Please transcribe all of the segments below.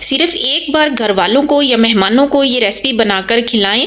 सिर्फ एक बार घर वालों को या मेहमानों को ये रेसिपी बनाकर खिलाएं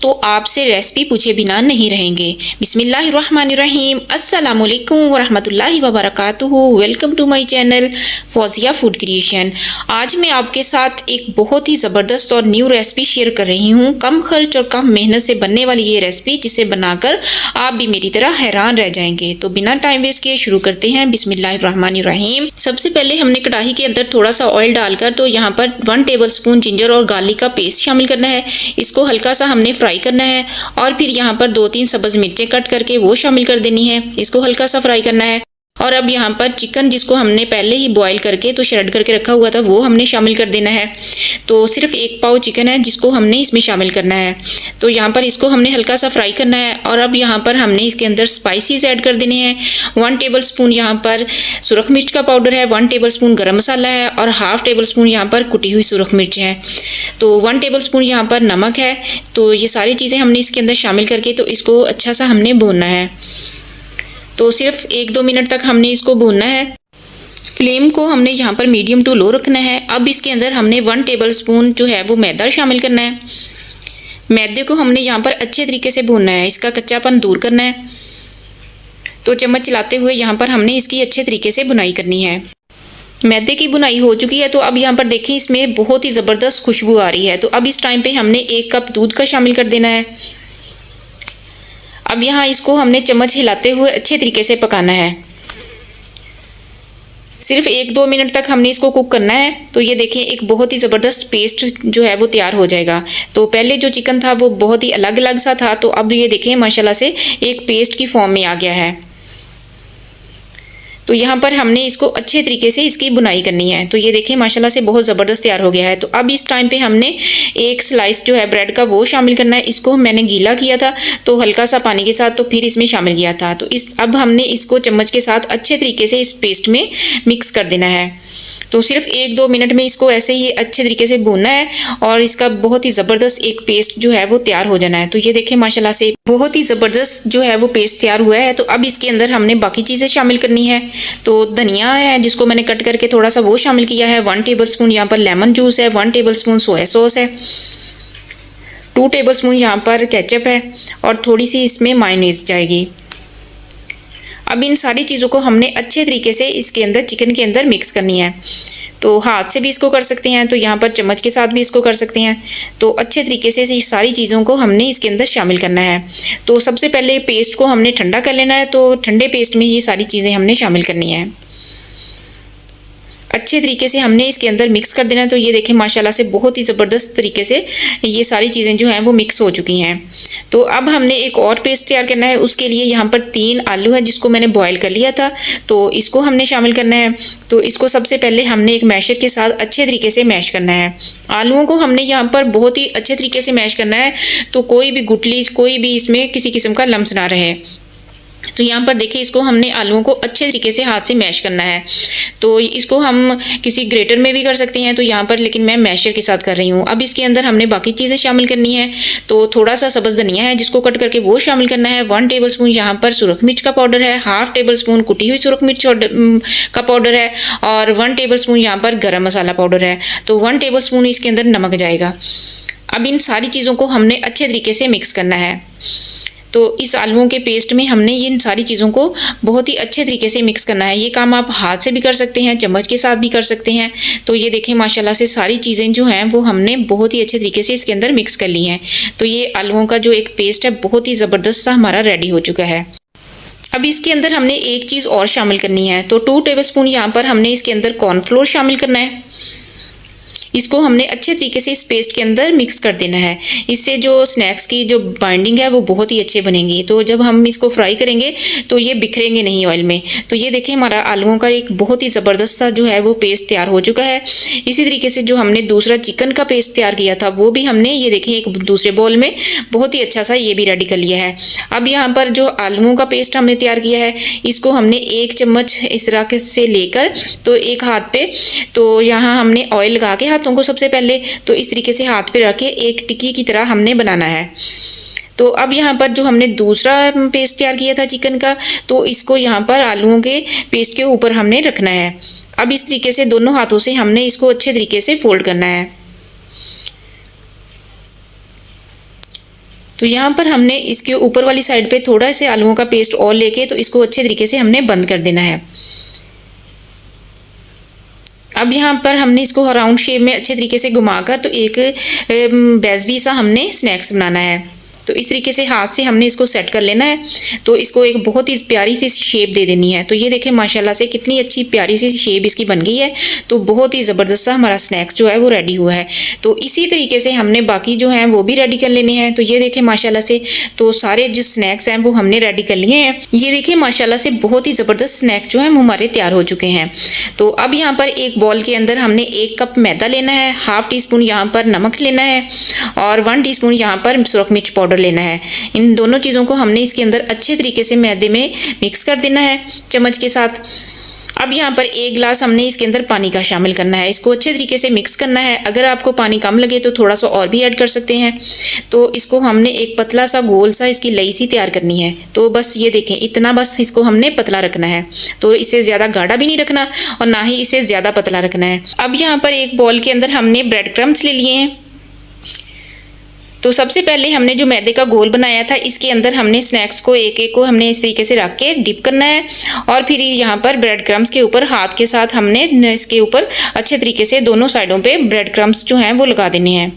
तो आपसे रेसिपी पूछे बिना नहीं रहेंगे। बिस्मिल्लाहिर्रहमानिर्रहीम। अस्सलामु अलैकुम वरहमतुल्लाहि वबरकातुहू। Welcome to my channel Fauziya food creation. आज मैं आपके साथ एक बहुत ही ज़बरदस्त और न्यू रेसिपी शेयर कर रही हूँ। कम खर्च और कम मेहनत से बनने वाली ये रेसिपी जिसे बनाकर आप भी मेरी तरह हैरान रह जाएंगे। तो बिना टाइम वेस्ट किए शुरू करते हैं। बिस्मिल्लाहिर्रहमानिर्रहीम। सबसे पहले हमने कढ़ाई के अंदर थोड़ा सा ऑयल डालकर तो यहाँ पर 1 टेबलस्पून जिंजर और गार्लिक का पेस्ट शामिल करना है। इसको हल्का सा हमने फ्राई करना है और फिर यहाँ पर 2-3 सब्ज मिर्चें कट करके वो शामिल कर देनी है। इसको हल्का सा फ्राई करना है। और अब यहाँ पर चिकन जिसको हमने पहले ही बॉईल करके तो श्रेड करके रखा हुआ था वो हमने शामिल कर देना है। तो सिर्फ 1 पाव चिकन है जिसको हमने इसमें शामिल करना है। तो यहाँ पर इसको हमने हल्का सा फ्राई करना है। और अब यहाँ पर हमने इसके अंदर स्पाइसेस ऐड कर देने हैं। 1 टेबलस्पून यहाँ पर सुरख मिर्च का पाउडर है, 1 टेबलस्पून गरम मसाला है और हाफ टेबलस्पून यहाँ पर कुटी हुई सुरख मिर्च है। तो 1 टेबलस्पून यहाँ पर नमक है। तो ये सारी चीज़ें हमने इसके अंदर शामिल करके तो इसको अच्छा सा हमने भूनना है। तो सिर्फ 1-2 मिनट तक हमने इसको भूनना है। फ्लेम को हमने यहाँ पर मीडियम टू लो रखना है। अब इसके अंदर हमने 1 टेबलस्पून जो है वो मैदा शामिल करना है। मैदे को हमने यहाँ पर अच्छे तरीके से भूनना है, इसका कच्चापन दूर करना है। तो चम्मच चलाते हुए यहाँ पर हमने इसकी अच्छे तरीके से बुनाई करनी है। मैदे की बुनाई हो चुकी है। तो अब यहाँ पर देखें इसमें बहुत ही ज़बरदस्त खुशबू आ रही है। तो अब इस टाइम पे हमने 1 कप दूध का शामिल कर देना है। अब यहाँ इसको हमने चम्मच हिलाते हुए अच्छे तरीके से पकाना है। सिर्फ 1-2 मिनट तक हमने इसको कुक करना है। तो ये देखिए एक बहुत ही ज़बरदस्त पेस्ट जो है वो तैयार हो जाएगा। तो पहले जो चिकन था वो बहुत ही अलग अलग सा था, तो अब ये देखिए माशाल्लाह से एक पेस्ट की फॉर्म में आ गया है। तो यहाँ पर हमने इसको अच्छे तरीके से इसकी बुनाई करनी है। तो ये देखिए माशाल्लाह से बहुत ज़बरदस्त तैयार हो गया है। तो अब इस टाइम पे हमने 1 स्लाइस जो है ब्रेड का वो शामिल करना है। इसको मैंने गीला किया था तो हल्का सा पानी के साथ तो फिर इसमें शामिल किया था। तो अब हमने इसको चम्मच के साथ अच्छे तरीके से इस पेस्ट में मिक्स कर देना है। तो सिर्फ 1-2 मिनट में इसको ऐसे ही अच्छे तरीके से भूनना है और इसका बहुत ही ज़बरदस्त एक पेस्ट जो है वो तैयार हो जाना है। तो ये देखिए माशाल्लाह से बहुत ही ज़बरदस्त जो है वो पेस्ट तैयार हुआ है। तो अब इसके अंदर हमने बाकी चीज़ें शामिल करनी है। तो धनिया है जिसको मैंने कट करके थोड़ा सा वो शामिल किया है। 1 टेबलस्पून यहाँ पर लेमन जूस है, 1 टेबलस्पून सोया सॉस है, 2 टेबलस्पून यहाँ पर केचप है और थोड़ी सी इसमें मायोनीज जाएगी। अब इन सारी चीज़ों को हमने अच्छे तरीके से इसके अंदर चिकन के अंदर मिक्स करनी है। तो हाथ से भी इसको कर सकते हैं, तो यहाँ पर चम्मच के साथ भी इसको कर सकते हैं। तो अच्छे तरीके से इस सारी चीज़ों को हमने इसके अंदर शामिल करना है। तो सबसे पहले पेस्ट को हमने ठंडा कर लेना है। तो ठंडे पेस्ट में ये सारी चीज़ें हमने शामिल करनी है। अच्छे तरीके से हमने इसके अंदर मिक्स कर देना है। तो ये देखें माशाल्लाह से बहुत ही ज़बरदस्त तरीके से ये सारी चीज़ें जो हैं वो मिक्स हो चुकी हैं। तो अब हमने एक और पेस्ट तैयार करना है। उसके लिए यहाँ पर 3 आलू है जिसको मैंने बॉईल कर लिया था, तो इसको हमने शामिल करना है। तो इसको सबसे पहले हमने एक मैशर के साथ अच्छे तरीके से मैश करना है। आलूओं को हमने यहाँ पर बहुत ही अच्छे तरीके से मैश करना है, तो कोई भी गुठली, कोई भी इसमें किसी किस्म का लम्स ना रहे। तो यहाँ पर देखिए इसको हमने आलूओं को अच्छे तरीके से हाथ से मैश करना है। तो इसको हम किसी ग्रेटर में भी कर सकते हैं, तो यहाँ पर लेकिन मैं मैशर के साथ कर रही हूँ। अब इसके अंदर हमने बाकी चीज़ें शामिल करनी है। तो थोड़ा सा सब्ज़ धनिया है जिसको कट करके वो शामिल करना है। 1 टेबलस्पून यहाँ पर सुरख मिर्च का पाउडर है, हाफ टेबलस्पून कुटी हुई सुरख मिर्च का पाउडर है और 1 टेबलस्पून यहाँ पर गरम मसाला पाउडर है। तो 1 टेबलस्पून इसके अंदर नमक जाएगा। अब इन सारी चीज़ों को हमने अच्छे तरीके से मिक्स करना है। तो इस आलूओं के पेस्ट में हमने इन सारी चीज़ों को बहुत ही अच्छे तरीके से मिक्स करना है। ये काम आप हाथ से भी कर सकते हैं, चम्मच के साथ भी कर सकते हैं। तो ये देखें माशाल्लाह से सारी चीज़ें जो हैं वो हमने बहुत ही अच्छे तरीके से इसके अंदर मिक्स कर ली हैं। तो ये आलूओं का जो एक पेस्ट है बहुत ही ज़बरदस्त सा हमारा रेडी हो चुका है। अब इसके अंदर हमने एक चीज़ और शामिल करनी है। तो 2 टेबलस्पून यहाँ पर हमने इसके अंदर कॉर्नफ्लोर शामिल करना है। इसको हमने अच्छे तरीके से इस पेस्ट के अंदर मिक्स कर देना है। इससे जो स्नैक्स की जो बाइंडिंग है वो बहुत ही अच्छे बनेंगी। तो जब हम इसको फ्राई करेंगे तो ये बिखरेंगे नहीं ऑयल में। तो ये देखें हमारा आलूओं का एक बहुत ही ज़बरदस्त सा जो है वो पेस्ट तैयार हो चुका है। इसी तरीके से जो हमने दूसरा चिकन का पेस्ट तैयार किया था वो भी हमने ये देखें एक दूसरे बोल में बहुत ही अच्छा सा ये भी रेडी कर लिया है। अब यहाँ पर जो आलूओं का पेस्ट हमने तैयार किया है इसको हमने 1 चम्मच इस तरह से लेकर तो एक हाथ पे, तो यहाँ हमने ऑयल लगा के हाथों को सबसे पहले तो इस तरीके से हाथ पे रख के एक टिक्की की तरह हमने बनाना है। तो अब यहाँ पर जो हमने दूसरा पेस्ट तैयार किया था चिकन का, तो इसको यहाँ पर आलूओं के पेस्ट के ऊपर हमने रखना है। अब इस तरीके से दोनों हाथों से हमने इसको अच्छे तरीके से फोल्ड करना है। तो यहाँ पर हमने इसके ऊपर वाली साइड पे थोड़ा से आलूओं का पेस्ट और लेके तो इसको अच्छे तरीके से हमने बंद कर देना है। अब यहाँ पर हमने इसको राउंड शेप में अच्छे तरीके से घुमाकर तो एक बेसबी सा हमने स्नैक्स बनाना है। तो इस तरीके से हाथ से हमने इसको सेट कर लेना है। तो इसको एक बहुत ही प्यारी सी शेप दे देनी है। तो ये देखें माशाल्लाह से कितनी अच्छी प्यारी सी शेप इसकी बन गई है। तो बहुत ही ज़बरदस्त सा हमारा स्नैक्स जो है वो रेडी हुआ है। तो इसी तरीके से हमने बाकी जो हैं वो भी रेडी कर लेने हैं। तो ये देखें माशाल्लाह से तो सारे जो स्नैक्स हैं वो हमने रेडी कर लिए हैं। ये देखें माशाल्लाह से बहुत ही ज़बरदस्त स्नैक्स जो हैं वो हमारे तैयार हो चुके हैं। तो अब यहाँ पर एक बॉल के अंदर हमने 1 कप मैदा लेना है, हाफ टी स्पून यहाँ पर नमक लेना है और 1 टीस्पून यहाँ पर सुरख मिर्च पाउडर लेना है। इन दोनों चीज़ों को हमने इसके अंदर अच्छे तरीके से मैदे में मिक्स कर देना है चम्मच के साथ। अब यहाँ पर 1 गिलास हमने इसके अंदर पानी का शामिल करना है। इसको अच्छे तरीके से मिक्स करना है। अगर आपको पानी कम लगे तो थोड़ा सा और भी ऐड कर सकते हैं। तो इसको हमने एक पतला सा गोल सा इसकी लई सी तैयार करनी है। तो बस ये देखें इतना बस इसको हमने पतला रखना है। तो इसे ज़्यादा गाढ़ा भी नहीं रखना और ना ही इसे ज़्यादा पतला रखना है। अब यहाँ पर एक बॉल के अंदर हमने ब्रेड क्रम्स ले लिए हैं। तो सबसे पहले हमने जो मैदे का घोल बनाया था इसके अंदर हमने स्नैक्स को एक एक को हमने इस तरीके से रख के डिप करना है और फिर यहाँ पर ब्रेड क्रम्स के ऊपर हाथ के साथ हमने इसके ऊपर अच्छे तरीके से दोनों साइडों पे ब्रेड क्रम्स जो हैं वो लगा देने हैं।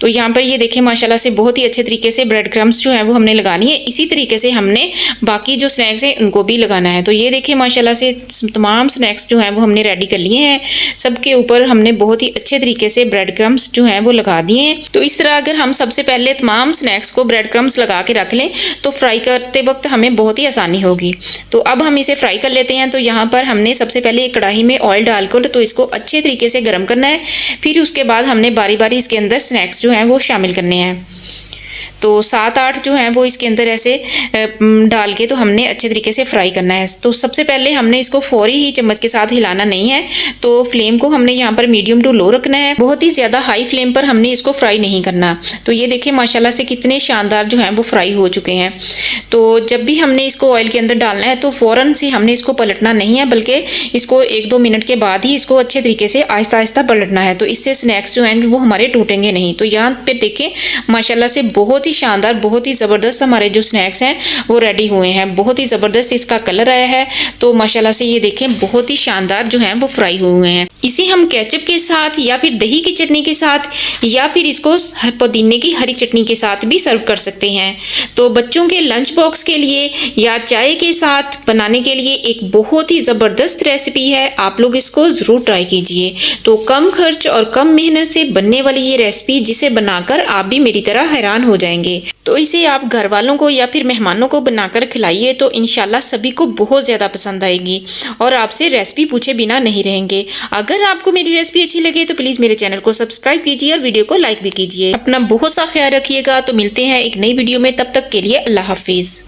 तो यहाँ पर ये देखें माशाल्लाह से बहुत ही अच्छे तरीके से ब्रेड क्रम्स जो है वो हमने लगानी है। इसी तरीके से हमने बाकी जो स्नैक्स हैं उनको भी लगाना है। तो ये देखें माशाल्लाह से तमाम स्नैक्स जो हैं वो हमने रेडी कर लिए हैं। सबके ऊपर हमने बहुत ही अच्छे तरीके से ब्रेड क्रम्स जो हैं वो लगा दिए हैं। तो इस तरह अगर हम सबसे पहले तमाम स्नैक्स को ब्रेड क्रम्स लगा के रख लें तो फ्राई करते वक्त हमें बहुत ही आसानी होगी। तो अब हम इसे फ्राई कर लेते हैं। तो यहाँ पर हमने सबसे पहले एक कढ़ाई में ऑयल डालकर तो इसको अच्छे तरीके से गर्म करना है। फिर उसके बाद हमने बारी बारी इसके अंदर स्नैक्स जो हैं वो शामिल करने हैं। तो 7-8 जो हैं वो इसके अंदर ऐसे डाल के तो हमने अच्छे तरीके से फ्राई करना है। तो सबसे पहले हमने इसको फौरी ही चम्मच के साथ हिलाना नहीं है। तो फ्लेम को हमने यहाँ पर मीडियम टू लो रखना है। बहुत ही ज़्यादा हाई फ्लेम पर हमने इसको फ्राई नहीं करना। तो ये देखें माशाल्लाह से कितने शानदार जो हैं वो फ्राई हो चुके हैं। तो जब भी हमने इसको ऑयल के अंदर डालना है तो फ़ौरन से हमने इसको पलटना नहीं है, बल्कि इसको 1-2 मिनट के बाद ही इसको अच्छे तरीके से आहिस्ता आहिस्ता पलटना है। तो इससे स्नैक्स जो हैं वो हमारे टूटेंगे नहीं। तो यहाँ पे देखें माशाल्लाह से बहुत ही शानदार, बहुत ही ज़बरदस्त हमारे जो स्नैक्स हैं वो रेडी हुए हैं। बहुत ही ज़बरदस्त इसका कलर आया है। तो माशाल्लाह से ये देखें बहुत ही शानदार जो हैं वो फ्राई हुए हैं। इसे हम केचप के साथ या फिर दही की चटनी के साथ या फिर इसको पुदीने की हरी चटनी के साथ भी सर्व कर सकते हैं। तो बच्चों के लंच बॉक्स के लिए या चाय के साथ बनाने के लिए एक बहुत ही ज़बरदस्त रेसिपी है। आप लोग इसको ज़रूर ट्राई कीजिए। तो कम खर्च और कम मेहनत से बनने वाली ये रेसिपी जिसे बनाकर आप भी मेरी तरह हैरान हो जाएंगे। तो इसे आप घर वालों को या फिर मेहमानों को बनाकर खिलाइए तो इंशाल्लाह सभी को बहुत ज़्यादा पसंद आएगी और आपसे रेसिपी पूछे बिना नहीं रहेंगे। अगर आपको मेरी रेसिपी अच्छी लगे तो प्लीज़ मेरे चैनल को सब्सक्राइब कीजिए और वीडियो को लाइक भी कीजिए। अपना बहुत सा ख्याल रखिएगा। तो मिलते हैं एक नई वीडियो में, तब तक के लिए अल्लाह हाफिज़।